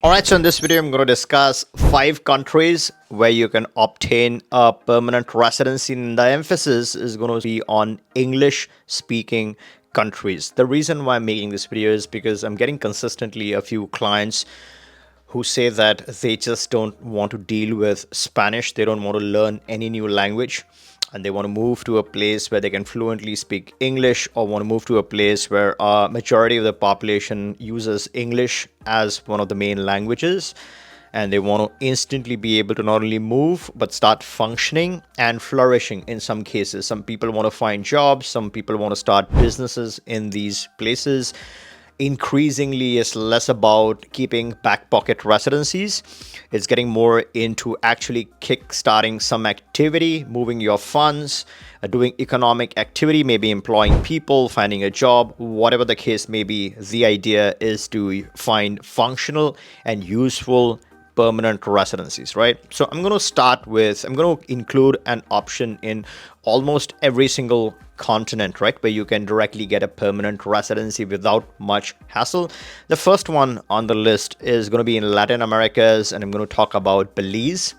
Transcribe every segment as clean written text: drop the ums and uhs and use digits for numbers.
Alright, so in this video, I'm going to discuss 5 countries where you can obtain a permanent residency. And the emphasis is going to be on English speaking countries. The reason why I'm making this video is because I'm getting consistently a few clients who say that they just don't want to deal with Spanish. They don't want to learn any new language, and they want to move to a place where they can fluently speak English, or want to move to a place where a majority of the population uses English as one of the main languages. And they want to instantly be able to not only move but start functioning and flourishing in some cases. Some people want to find jobs, some people want to start businesses in these places. Increasingly, it's less about keeping back pocket residencies. It's getting more into actually kick-starting some activity, moving your funds, doing economic activity, maybe employing people, finding a job, whatever the case may be. The idea is to find functional and useful permanent residencies, right? So I'm going to include an option in almost every single continent, right, where you can directly get a permanent residency without much hassle. The first one on the list is going to be in Latin Americas, and I'm going to talk about Belize.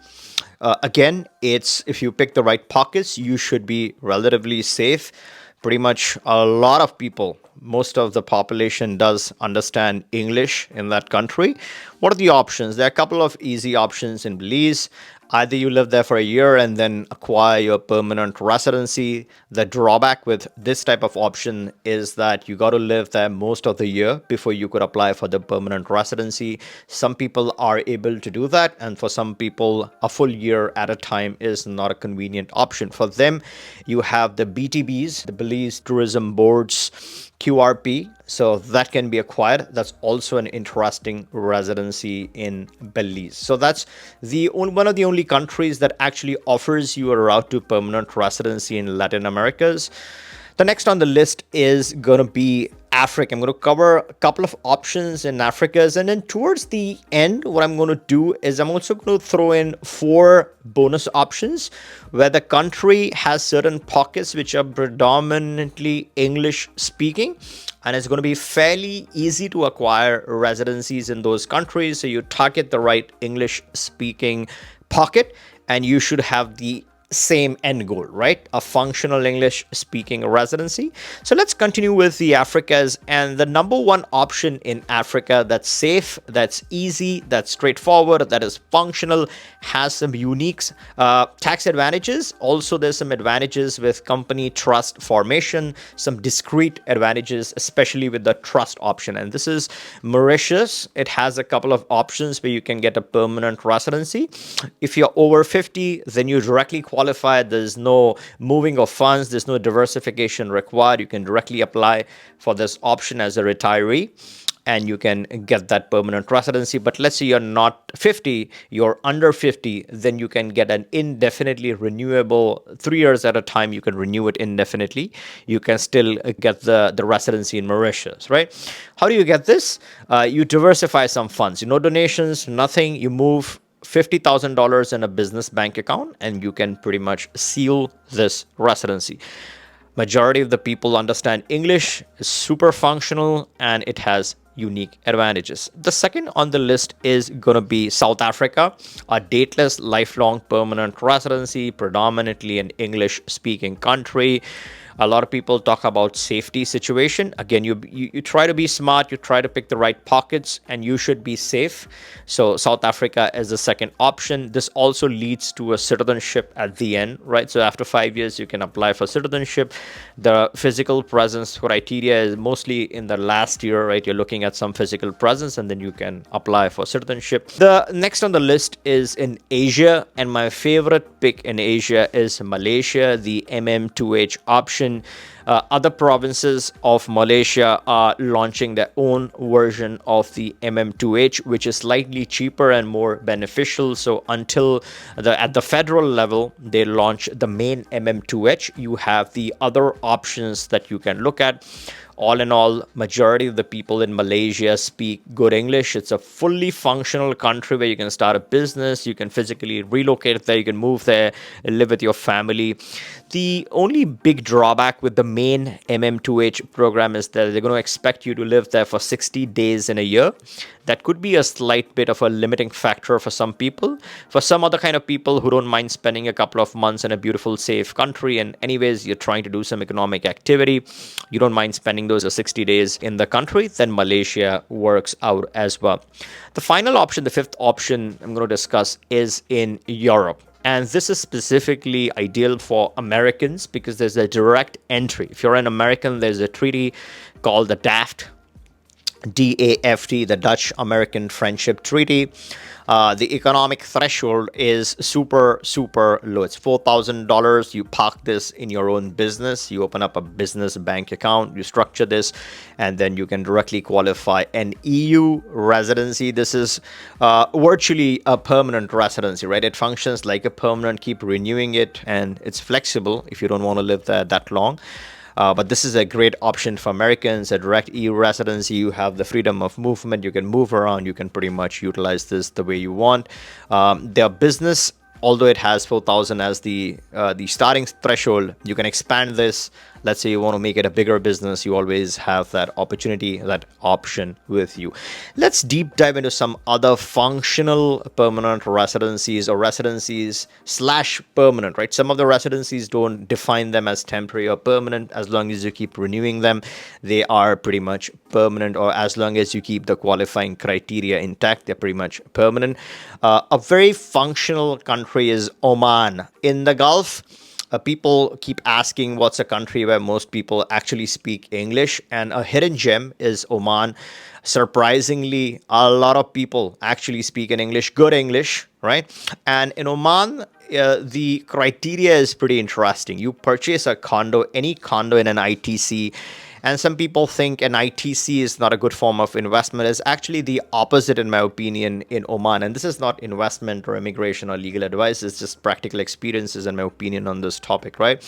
Again, it's if you pick the right pockets, you should be relatively safe. Pretty much a lot of people, most of the population does understand English in that country. What are the options? There are a couple of easy options in Belize. Either you live there for a year and then acquire your permanent residency. The drawback with this type of option is that you got to live there most of the year before you could apply for the permanent residency. Some people are able to do that, and for some people, a full year at a time is not a convenient option. For them, you have the BTBs, the Belize Tourism Board's QRP, so that can be acquired. That's also an interesting residency in Belize. So that's one of the only countries that actually offers you a route to permanent residency in Latin Americas. The next on the list is going to be Africa. I'm going to cover a couple of options in Africa. And then towards the end, what I'm going to do is I'm also going to throw in 4 bonus options where the country has certain pockets which are predominantly English speaking. And it's going to be fairly easy to acquire residencies in those countries. So you target the right English speaking pocket, and you should have the same end goal, right? A functional English speaking residency. So let's continue with the Africas. And the number one option in Africa that's safe, that's easy, that's straightforward, that is functional, has some unique tax advantages. Also, there's some advantages with company trust formation, some discrete advantages, especially with the trust option. And this is Mauritius. It has a couple of options where you can get a permanent residency. If you're over 50, then you directly qualify. There's no moving of funds. There's no diversification required. You can directly apply for this option as a retiree, and you can get that permanent residency. But let's say you're not 50, you're under 50, then you can get an indefinitely renewable 3 years at a time. You can renew it indefinitely. You can still get the residency in Mauritius, right? How do you get this? You diversify some funds, donations, nothing. You move $50,000 in a business bank account, and you can pretty much seal this residency. Majority of the people understand English, is super functional, and it has unique advantages. The second on the list is going to be South Africa, a dateless, lifelong permanent residency, predominantly an English speaking country. A lot of people talk about safety situation. Again, you try to be smart, you try to pick the right pockets, and you should be safe. So South Africa is the second option. This also leads to a citizenship at the end, right? So after 5 years, you can apply for citizenship. The physical presence criteria is mostly in the last year, right? You're looking at some physical presence, and then you can apply for citizenship. The next on the list is in Asia, and my favorite pick in Asia is Malaysia, the MM2H option. Other provinces of Malaysia are launching their own version of the MM2H, which is slightly cheaper and more beneficial. So until at the federal level, they launch the main MM2H, you have the other options that you can look at. All in all, majority of the people in Malaysia speak good English. It's a fully functional country where you can start a business, you can physically relocate there, you can move there, live with your family. The only big drawback with the main MM2H program is that they're going to expect you to live there for 60 days in a year. That could be a slight bit of a limiting factor for some people. For some other kind of people who don't mind spending a couple of months in a beautiful, safe country, and anyways, you're trying to do some economic activity, you don't mind spending those 60 days in the country, then Malaysia works out as well. The final option, the fifth option I'm going to discuss, is in Europe. And this is specifically ideal for Americans because there's a direct entry. If you're an American, there's a treaty called the DAFT, the Dutch American Friendship Treaty. The economic threshold is super, super low. It's $4,000. You park this in your own business. You open up a business bank account. You structure this, and then you can directly qualify an EU residency. This is virtually a permanent residency, right? It functions like a permanent, keep renewing it, and it's flexible if you don't want to live there that long. But this is a great option for Americans, a direct EU residency. You have the freedom of movement. You can move around. You can pretty much utilize this the way you want. Their business, although it has 4,000 as the starting threshold, you can expand this. Let's say you want to make it a bigger business, you always have that opportunity, that option with you. Let's deep dive into some other functional permanent residencies or residencies slash permanent, right? Some of the residencies don't define them as temporary or permanent. As long as you keep renewing them, they are pretty much permanent, or as long as you keep the qualifying criteria intact, they're pretty much permanent. A very functional country is Oman in the Gulf. People keep asking what's a country where most people actually speak English, and a hidden gem is Oman. Surprisingly, a lot of people actually speak in English, good English, right? And in Oman, the criteria is pretty interesting. You purchase a condo, any condo in an ITC, and some people think an ITC is not a good form of investment. It's actually the opposite, in my opinion, in Oman. And this is not investment or immigration or legal advice. It's just practical experiences and my opinion on this topic, right?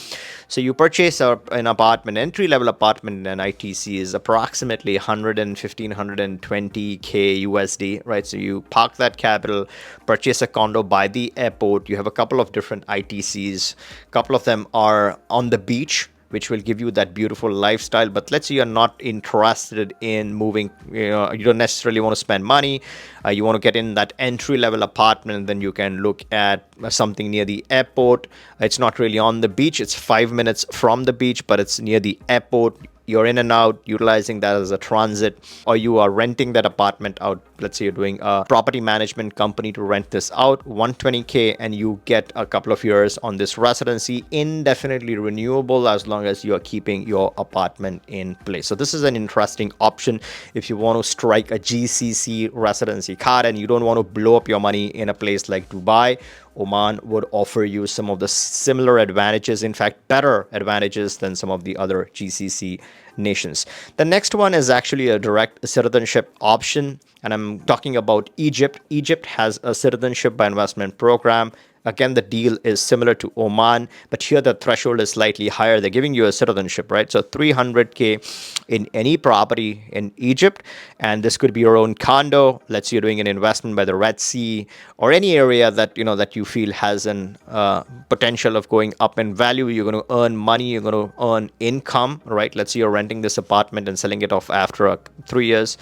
So you purchase an apartment, entry-level apartment in an ITC is approximately 115, 120K USD, right? So you park that capital, purchase a condo by the airport. You have a couple of different ITCs. A couple of them are on the beach, which will give you that beautiful lifestyle. But let's say you're not interested in moving, you don't necessarily want to spend money. You want to get in that entry-level apartment, then you can look at something near the airport. It's not really on the beach. It's 5 minutes from the beach, but it's near the airport. You're in and out, utilizing that as a transit, or you are renting that apartment out. Let's say you're doing a property management company to rent this out, 120K, and you get a couple of years on this residency, indefinitely renewable as long as you are keeping your apartment in place. So this is an interesting option if you want to strike a GCC residency card and you don't want to blow up your money in a place like Dubai. Oman would offer you some of the similar advantages, in fact, better advantages than some of the other GCC nations. The next one is actually a direct citizenship option, and I'm talking about Egypt. Egypt has a citizenship by investment program. Again, the deal is similar to Oman, but here the threshold is slightly higher. They're giving you a citizenship, right? So 300K in any property in Egypt, and this could be your own condo. Let's say you're doing an investment by the Red Sea or any area that that you feel has an potential of going up in value. You're going to earn money. You're going to earn income, right? Let's say you're renting this apartment and selling it off after 3 years.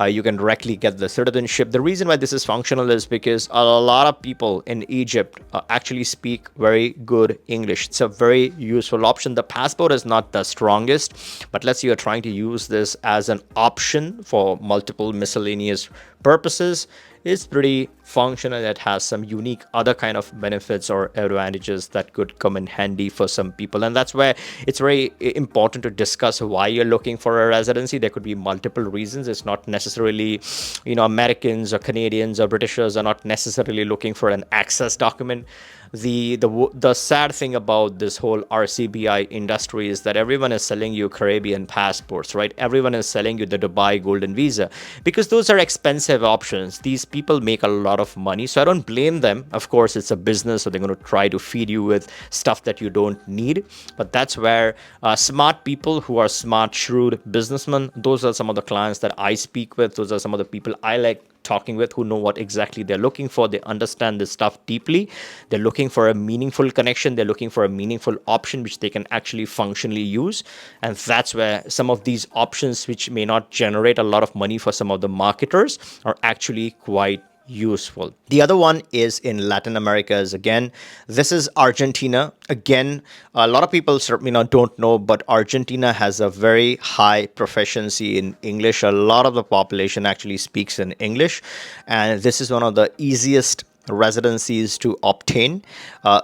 You can directly get the citizenship. The reason why this is functional is because a lot of people in Egypt actually speak very good English. It's a very useful option. The passport is not the strongest, but let's say you're trying to use this as an option for multiple miscellaneous purposes. It's pretty functional. It has some unique other kind of benefits or advantages that could come in handy for some people. And that's where it's very important to discuss why you're looking for a residency. There could be multiple reasons. It's not necessarily, Americans or Canadians or Britishers are not necessarily looking for an access document. The sad thing about this whole RCBI industry is that everyone is selling you Caribbean passports, right? Everyone is selling you the Dubai Golden Visa because those are expensive options. These people make a lot of money, so I don't blame them. Of course, it's a business, so they're going to try to feed you with stuff that you don't need. But that's where smart people who are smart, shrewd businessmen, those are some of the clients that I speak with. Those are some of the people I like talking with, who know what exactly they're looking for. They understand this stuff deeply. They're looking for a meaningful connection. They're looking for a meaningful option which they can actually functionally use. And that's where some of these options, which may not generate a lot of money for some of the marketers, are actually quite useful. The other one is in Latin America. Is again, this is Argentina. Again, a lot of people don't know, but Argentina has a very high proficiency in English. A lot of the population actually speaks in English, and this is one of the easiest residencies to obtain.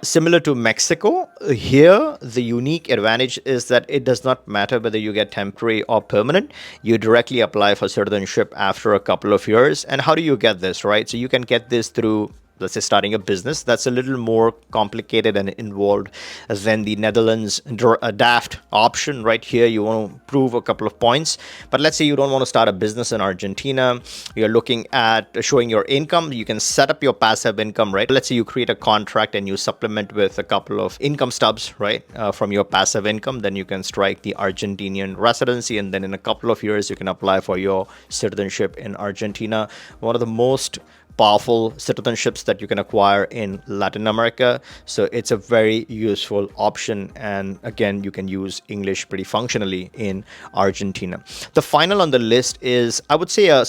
Similar to Mexico, here the unique advantage is that it does not matter whether you get temporary or permanent. You directly apply for citizenship after a couple of years. And how do you get this, right? So you can get this through, let's say, starting a business. That's a little more complicated and involved than the Netherlands DAFT option. Right here, you want to prove a couple of points. But let's say you don't want to start a business in Argentina. You're looking at showing your income. You can set up your passive income, right? Let's say you create a contract and you supplement with a couple of income stubs, right, from your passive income. Then you can strike the Argentinian residency. And then in a couple of years, you can apply for your citizenship in Argentina. One of the most powerful citizenships that you can acquire in Latin America. So it's a very useful option. And again, you can use English pretty functionally in Argentina. The final on the list is, I would say, I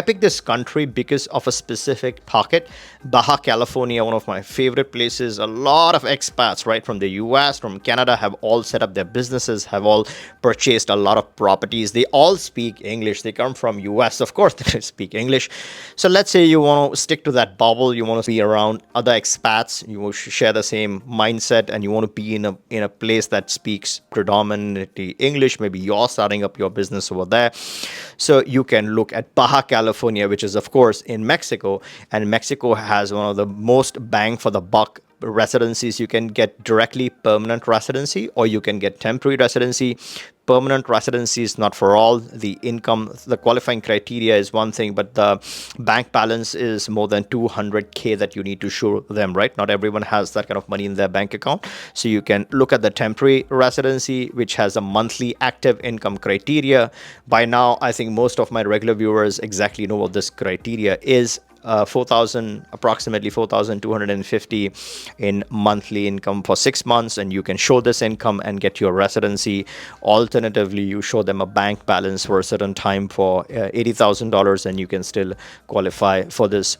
picked this country because of a specific pocket. Baja California, one of my favorite places. A lot of expats, right, from the US, from Canada, have all set up their businesses, have all purchased a lot of properties. They all speak English. They come from US. Of course, they speak English. So let's say you want to stick to that bubble. You want to be around other expats. You share the same mindset, and you want to be in a place that speaks predominantly English. Maybe you're starting up your business over there. So you can look at Baja California, which is, of course, in Mexico. And Mexico has one of the most bang for the buck residencies. You can get directly permanent residency, or you can get temporary residency. Permanent residency is not for all. The income, the qualifying criteria is one thing, but the bank balance is more than 200K that you need to show them, right? Not everyone has that kind of money in their bank account. So you can look at the temporary residency, which has a monthly active income criteria. By now, I think most of my regular viewers exactly know what this criteria is. Approximately 4,250 in monthly income for 6 months, and you can show this income and get your residency. Alternatively, you show them a bank balance for a certain time for $80,000, and you can still qualify for this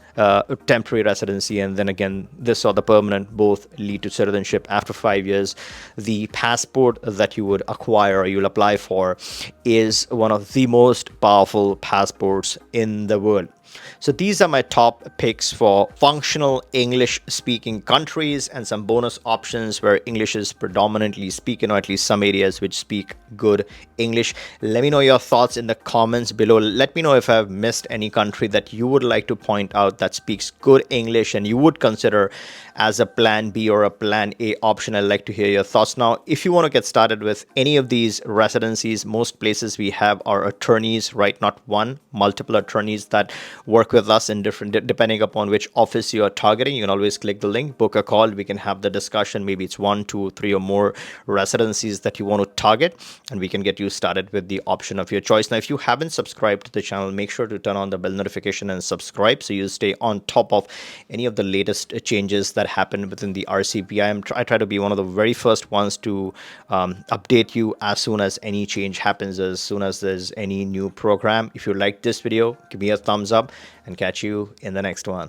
temporary residency. And then again, this or the permanent both lead to citizenship after 5 years. The passport that you would acquire or you'll apply for is one of the most powerful passports in the world. So these are my top picks for functional English speaking countries, and some bonus options where English is predominantly spoken, or at least some areas which speak good English. Let me know your thoughts in the comments below. Let me know if I've missed any country that you would like to point out that speaks good English and you would consider as a plan B or a plan A option. I'd like to hear your thoughts. Now, if you want to get started with any of these residencies, most places we have our attorneys, right? Not one, multiple attorneys that work with us in different, depending upon which office you are targeting. You can always click the link, book a call. We can have the discussion. Maybe it's 1, 2, 3 or more residencies that you want to target, and we can get you started with the option of your choice. Now, if you haven't subscribed to the channel, make sure to turn on the bell notification and subscribe so you stay on top of any of the latest changes that happen within the RCBI. I try to be one of the very first ones to update you as soon as any change happens, as soon as there's any new program. If you like this video, give me a thumbs up, and catch you in the next one.